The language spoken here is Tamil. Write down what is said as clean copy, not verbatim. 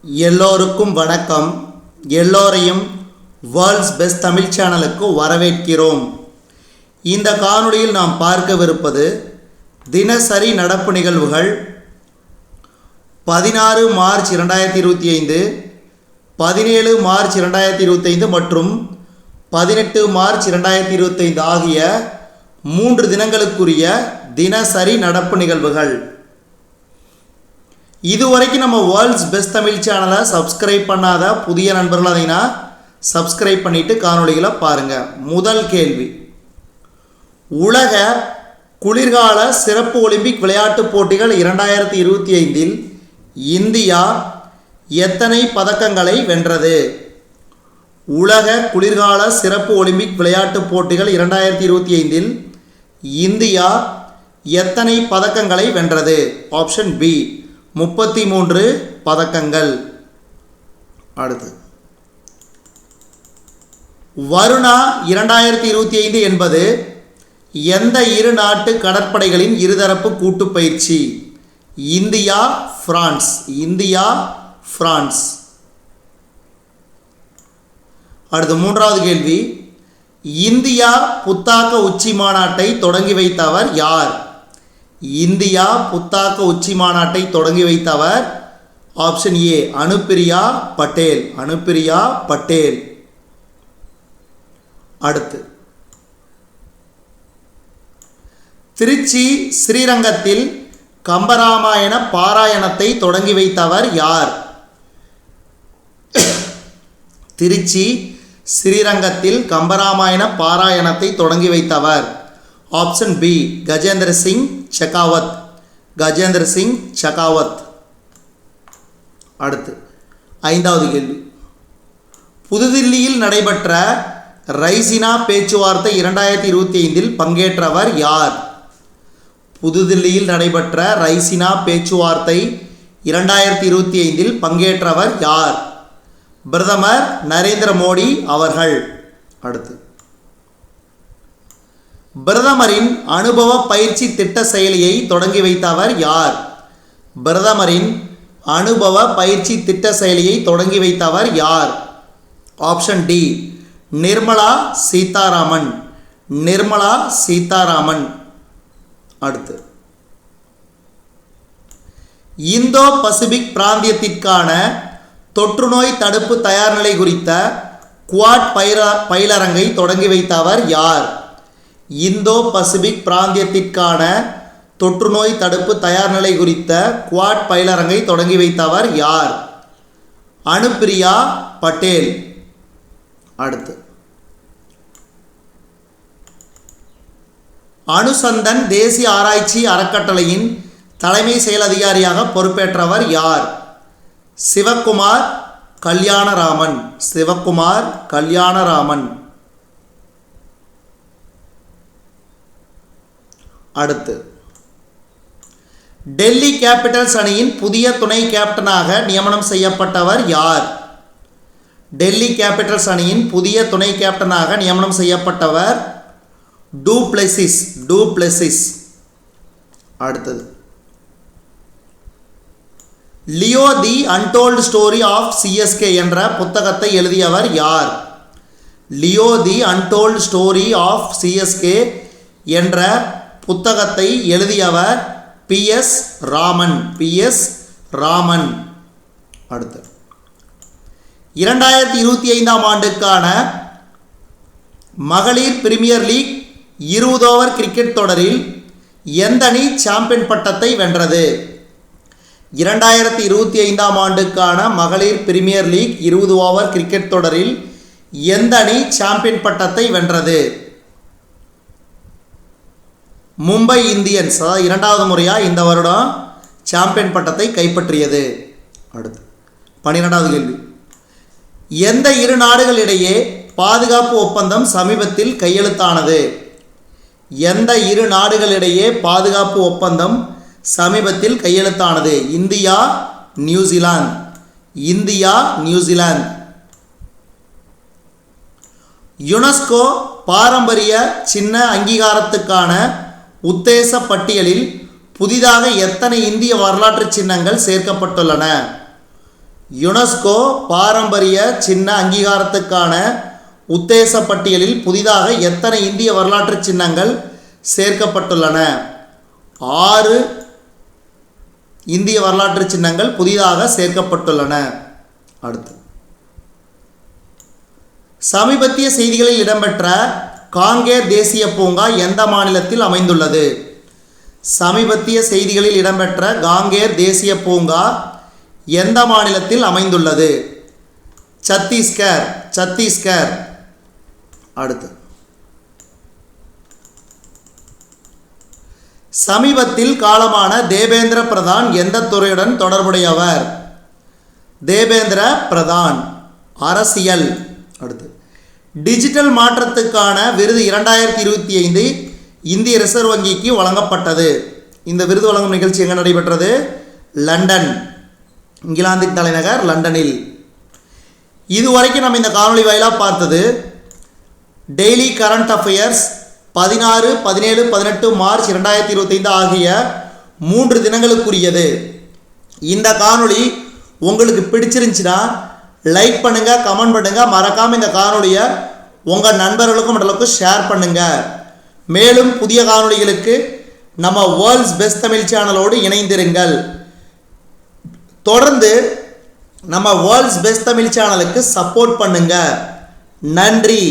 எல்லோருக்கும் வணக்கம். எல்லோரையும் வேர்ல்ட்ஸ் பெஸ்ட் தமிழ் சேனலுக்கு வரவேற்கிறோம். இந்த காணொளியில் நாம் பார்க்கவிருப்பது தினசரி நடப்பு நிகழ்வுகள் 16 மார்ச் 2025, 17 மார்ச் 2025 மற்றும் 18 மார்ச் 2025 ஆகிய 3 தினங்களுக்குரிய தினசரி நடப்பு நிகழ்வுகள். இதுவரைக்கும் நம்ம வேர்ல்ட்ஸ் பெஸ்ட் தமிழ் சேனலை சப்ஸ்கிரைப் பண்ணாத புதிய நண்பர்கள் அதைனா சப்ஸ்கிரைப் பண்ணிவிட்டு காணொளிகளை பாருங்கள். முதல் கேள்வி, உலக குளிர்கால சிறப்பு ஒலிம்பிக் விளையாட்டுப் போட்டிகள் 2025இல் இந்தியா எத்தனை பதக்கங்களை வென்றது? உலக குளிர்கால சிறப்பு ஒலிம்பிக் விளையாட்டுப் போட்டிகள் 2025இல் இந்தியா எத்தனை பதக்கங்களை வென்றது? ஆப்ஷன் பி 33 பதக்கங்கள். அடுத்து, வருணா 2025 என்பது எந்த இரு நாட்டு கடற்படைகளின் இருதரப்பு கூட்டு பயிற்சி? India France. India France. அடுத்து, மூன்றாவது கேள்வி, இந்தியா புத்தாக்க உச்சி மாநாட்டை தொடங்கி வைத்தவர் யார்? இந்தியா புத்தாக்க உச்சி மாநாட்டை தொடங்கி வைத்தவர் ஆப்ஷன் ஏ அனுப்பிரியா பட்டேல். அனுப்பிரியா பட்டேல். அடுத்து, திருச்சி ஸ்ரீரங்கத்தில் கம்பராமாயண பாராயணத்தை தொடங்கி வைத்தவர் யார்? திருச்சி ஸ்ரீரங்கத்தில் கம்பராமாயண பாராயணத்தை தொடங்கி வைத்தவர் ஆப்ஷன் பி கஜேந்திர சிங் ஷெகாவத். கஜேந்திர சிங் ஷெகாவத். அடுத்து, ஐந்தாவது கேள்வி, புதுதில்லியில் நடைபெற்ற ரைசினா பேச்சுவார்த்தை 2025இல் பங்கேற்றவர் யார்? புதுதில்லியில் நடைபெற்ற ரைசினா பேச்சுவார்த்தை 2025இல் பங்கேற்றவர் யார்? பிரதமர் நரேந்திர மோடி அவர்கள். அடுத்து, பிரதமரின் அனுபவ பயிற்சி திட்ட செயலியை தொடங்கி வைத்தவர் யார்? பிரதமரின் அனுபவ பயிற்சி திட்ட செயலியை தொடங்கி வைத்தவர் யார்? Option D Nirmala Sitharaman. நிர்மலா சீதாராமன். அடுத்து, இந்தோ பசிபிக் பிராந்தியத்திற்கான தொற்றுநோய் தடுப்பு தயார்நிலை குறித்த குவாட் பயிலரங்கை தொடங்கி வைத்தவர் யார்? இந்தோ பசிபிக் பிராந்தியத்திற்கான தொற்றுநோய் தடுப்பு தயார்நிலை குறித்த குவாட் பயிலரங்கை தொடங்கி வைத்தவர் யார்? அனுப்பிரியா பட்டேல். அடுத்து, அனுசந்தன் தேசிய ஆராய்ச்சி அறக்கட்டளையின் தலைமை செயல் அதிகாரியாக பொறுப்பேற்றவர் யார்? சிவக்குமார் கல்யாணராமன். சிவக்குமார் கல்யாணராமன். அடுத்து, டெல்லி கேபிட்டல்ஸ் அணியின் புதிய துணை கேப்டனாக நியமனம் செய்யப்பட்டவர் யார்? டெல்லி கேபிட்டல்ஸ் அணியின் புதிய துணை கேப்டனாக நியமனம் செய்யப்பட்டவர் டு பிளெசிஸ். Du Plessis. அடுத்தது, Leo the untold story of CSK என்ற புத்தகத்தை எழுதியவர் யார்? Leo the untold story of CSK என்ற புத்தகத்தை எழுதியவர் பி.எஸ். ராமன். பி.எஸ். ராமன். அடுத்து, 2025ஆம் ஆண்டுக்கான மகளிர் பிரீமியர் லீக் 20 ஓவர் கிரிக்கெட் தொடரில் எந்த அணி சாம்பியன் பட்டத்தை வென்றது? 2025ஆம் ஆண்டுக்கான மகளிர் பிரீமியர் லீக் 20 ஓவர் கிரிக்கெட் தொடரில் எந்த அணி சாம்பியன் பட்டத்தை வென்றது? மும்பை இந்தியன்ஸ். அதாவது 2வது முறையாக இந்த வருடம் சாம்பியன் பட்டத்தை கைப்பற்றியது. அடுத்து, 12வது கேள்வி, எந்த இரு நாடுகளிடையே பாதுகாப்பு ஒப்பந்தம் சமீபத்தில் கையெழுத்தானது? எந்த இரு நாடுகளிடையே பாதுகாப்பு ஒப்பந்தம் சமீபத்தில் கையெழுத்தானது? India New Zealand. India New Zealand. UNESCO பாரம்பரிய சின்ன அங்கீகாரத்துக்கான உத்தேச பட்டியலில் புதிதாக எத்தனை இந்திய வரலாற்று சின்னங்கள் சேர்க்கப்பட்டுள்ளன? யுனெஸ்கோ பாரம்பரிய சின்ன அங்கீகாரத்துக்கான உத்தேச பட்டியலில் புதிதாக எத்தனை இந்திய வரலாற்று சின்னங்கள் சேர்க்கப்பட்டுள்ளன? 6 இந்திய வரலாற்று சின்னங்கள் புதிதாக சேர்க்கப்பட்டுள்ளன. அடுத்து, சமீபத்திய செய்திகளில் இடம்பெற்ற காங்கேர் தேசிய பூங்கா எந்த மாநிலத்தில் அமைந்துள்ளது? சமீபத்திய செய்திகளில் இடம்பெற்ற காங்கேர் தேசிய பூங்கா எந்த மாநிலத்தில் அமைந்துள்ளது? சத்தீஸ்கர். அடுத்து, சமீபத்தில் காலமான தேபேந்திர பிரதான் எந்த துறையுடன் தொடர்புடையவர்? தேபேந்திர பிரதான் அரசியல். அடுத்து, டிஜிட்டல் மாற்றத்துக்கான விருது 2025 இந்திய ரிசர்வ் வங்கிக்கு வழங்கப்பட்டது. இந்த விருது வழங்கும் நிகழ்ச்சி எங்கே நடைபெற்றது? லண்டன், இங்கிலாந்தின் தலைநகர் லண்டனில். இதுவரைக்கும் நம்ம இந்த காணொளி வாயிலாக பார்த்தது டெய்லி கரண்ட் அஃபேர்ஸ் 16, 17, 18 மார்ச் 2025 ஆகிய 3 தினங்களுக்குரியது. இந்த காணொளி உங்களுக்கு பிடிச்சிருந்துச்சுன்னா லைக் பண்ணுங்கள், கமெண்ட் பண்ணுங்கள், மறக்காமல் இந்த காணொளியை உங்கள் நண்பர்களுக்கும் மற்றவர்களுக்கும் ஷேர் பண்ணுங்கள். மேலும் புதிய காணொளிகளுக்கு நம்ம வேர்ல்ட்ஸ் பெஸ்ட் தமிழ் சேனலோடு இணைந்திருங்கள். தொடர்ந்து நம்ம வேர்ல்ட்ஸ் பெஸ்ட் தமிழ் சேனலுக்கு சப்போர்ட் பண்ணுங்கள். நன்றி.